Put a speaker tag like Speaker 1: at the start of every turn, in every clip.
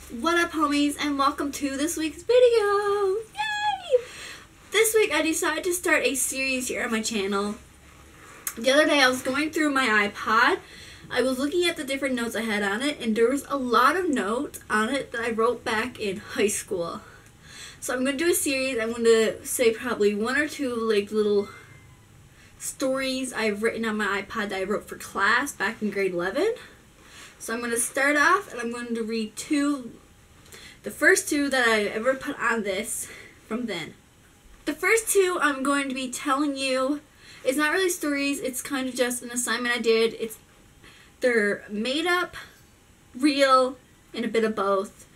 Speaker 1: What up, homies, and welcome to this week's video! Yay! This week I decided to start a series here on my channel. The other day I was going through my iPod. I was looking at the different notes I had on it, and there was a lot of notes on it that I wrote back in high school. So I'm going to do a series. I'm going to say probably one or two like little stories I've written on my iPod that I wrote for class back in grade 11. So I'm going to start off and I'm going to read the first two that I ever put on this from then. The first two I'm going to be telling you, it's not really stories, it's kind of just an assignment I did. They're made up, real, and a bit of both.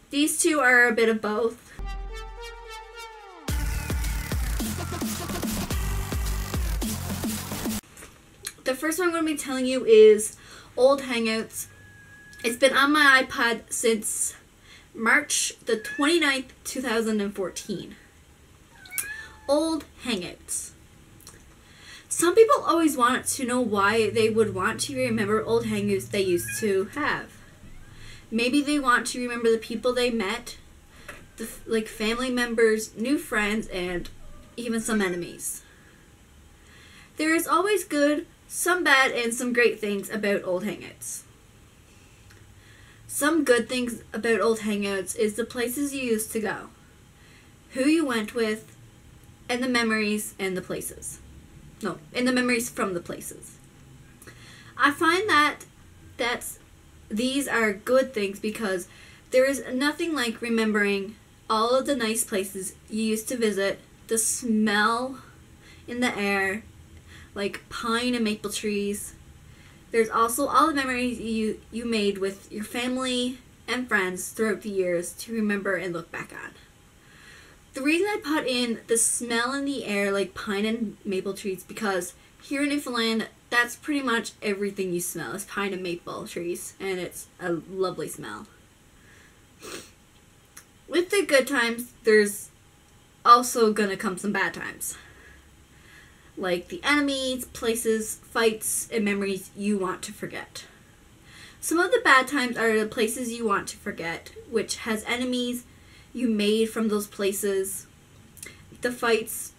Speaker 1: These two are a bit of both. The first one I'm going to be telling you is old Hangouts. It's been on my iPod since March the 29th, 2014. Old Hangouts. Some people always want to know why they would want to remember old Hangouts they used to have. Maybe they want to remember the people they met, like family members, new friends, and even some enemies. There is always good, some bad, and some great things about old Hangouts. Some good things about old Hangouts is the places you used to go, who you went with, and the memories and the places. No, and the memories from the places. I find that these are good things because there is nothing like remembering all of the nice places you used to visit, the smell in the air, like pine and maple trees. There's also all the memories you made with your family and friends throughout the years to remember and look back on. The reason I put in the smell in the air like pine and maple trees because here in Newfoundland, that's pretty much everything you smell is pine and maple trees, and it's a lovely smell. With the good times, there's also gonna come some bad times. Like the enemies, places, fights, and memories you want to forget. Some of the bad times are the places you want to forget, which has enemies you made from those places, the fights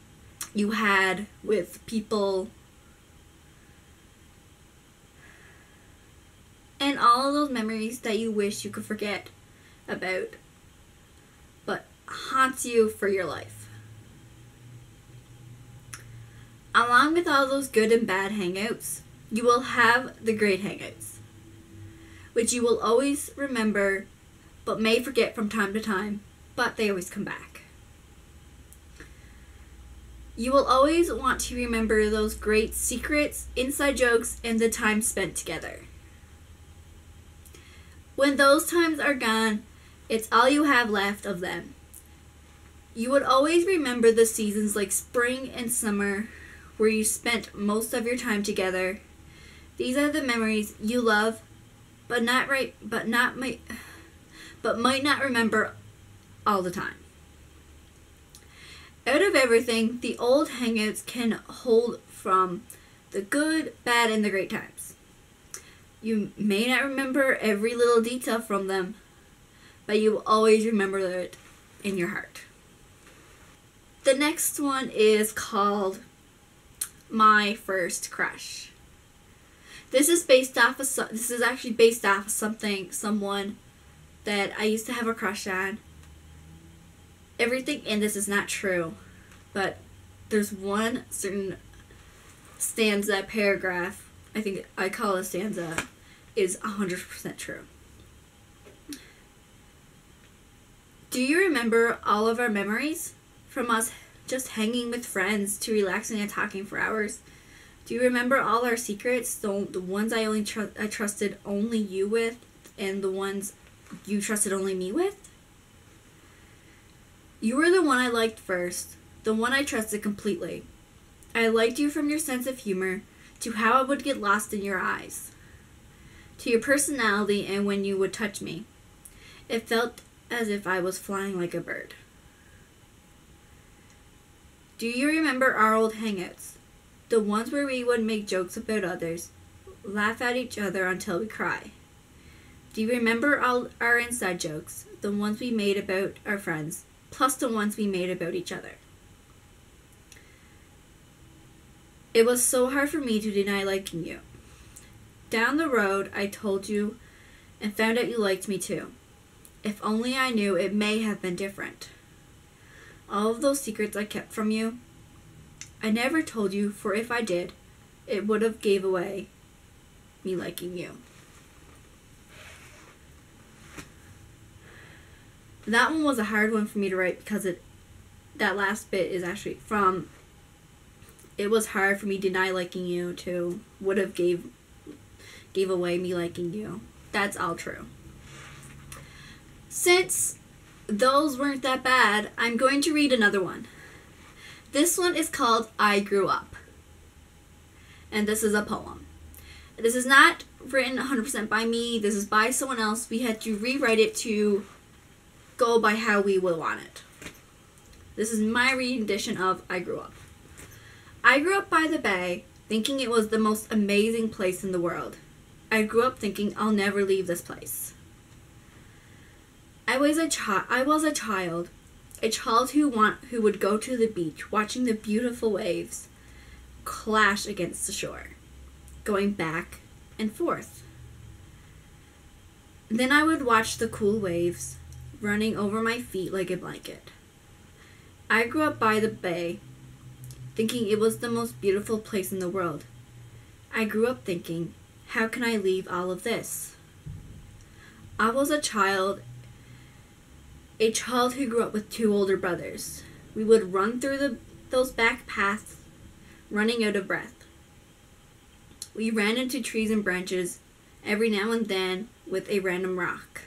Speaker 1: you had with people, and all of those memories that you wish you could forget about, but haunts you for your life. Along with all those good and bad hangouts, you will have the great hangouts, which you will always remember, but may forget from time to time, but they always come back. You will always want to remember those great secrets, inside jokes, and the time spent together. When those times are gone, it's all you have left of them. You would always remember the seasons like spring and summer, where you spent most of your time together. These are the memories you love, but might not remember all the time. Out of everything, the old Hangouts can hold from the good, bad, and the great times. You may not remember every little detail from them, but you will always remember it in your heart. The next one is called My First Crush. This is actually based off of someone that I used to have a crush on. Everything in this is not true, but there's one certain stanza, paragraph, I think I call it a stanza, is 100% true. Do you remember all of our memories? From us just hanging with friends to relaxing and talking for hours? Do you remember all our secrets? The ones I trusted only you with, and the ones you trusted only me with? You were the one I liked first, the one I trusted completely. I liked you from your sense of humor, to how I would get lost in your eyes, to your personality and when you would touch me. It felt as if I was flying like a bird. Do you remember our old Hangouts? The ones where we would make jokes about others, laugh at each other until we cry. Do you remember all our inside jokes? The ones we made about our friends, plus the ones we made about each other. It was so hard for me to deny liking you. Down the road, I told you and found out you liked me too. If only I knew, it may have been different. All of those secrets I kept from you, I never told you, for if I did, it would have gave away me liking you. That one was a hard one for me to write because that last bit is actually from, it was hard for me to deny liking you to would have gave away me liking you. That's all true. Since those weren't that bad, I'm going to read another one. This one is called I Grew Up. And this is a poem. This is not written 100% by me. This is by someone else. We had to rewrite it to go by how we would want it. This is my rendition of I Grew Up. I grew up by the bay, thinking it was the most amazing place in the world. I grew up thinking I'll never leave this place. I was a child who would go to the beach, watching the beautiful waves clash against the shore, going back and forth. Then I would watch the cool waves running over my feet like a blanket. I grew up by the bay, thinking it was the most beautiful place in the world. I grew up thinking, how can I leave all of this? I was a child who grew up with 2 older brothers. We would run through those back paths, running out of breath. We ran into trees and branches every now and then with a random rock.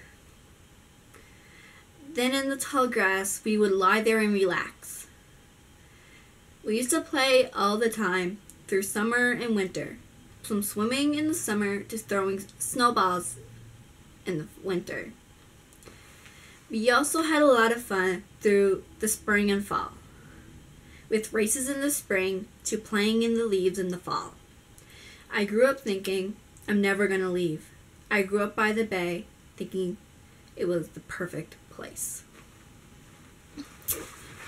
Speaker 1: Then in the tall grass, we would lie there and relax. We used to play all the time through summer and winter, from swimming in the summer to throwing snowballs in the winter. We also had a lot of fun through the spring and fall, with races in the spring to playing in the leaves in the fall. I grew up thinking, I'm never going to leave. I grew up by the bay, thinking it was the perfect place.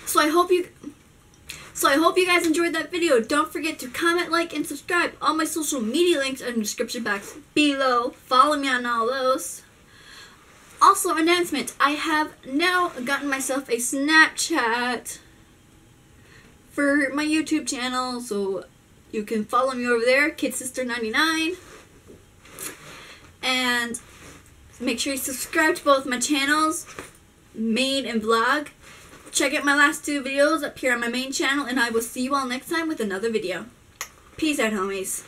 Speaker 1: So I hope you guys enjoyed that video. Don't forget to comment, like, and subscribe. All my social media links are in the description box below. Follow me on all those. Also, announcement. I have now gotten myself a Snapchat for my YouTube channel, so you can follow me over there, KidSister99. And make sure you subscribe to both my channels, main and vlog. Check out my last 2 videos up here on my main channel, and I will see you all next time with another video. Peace out, homies.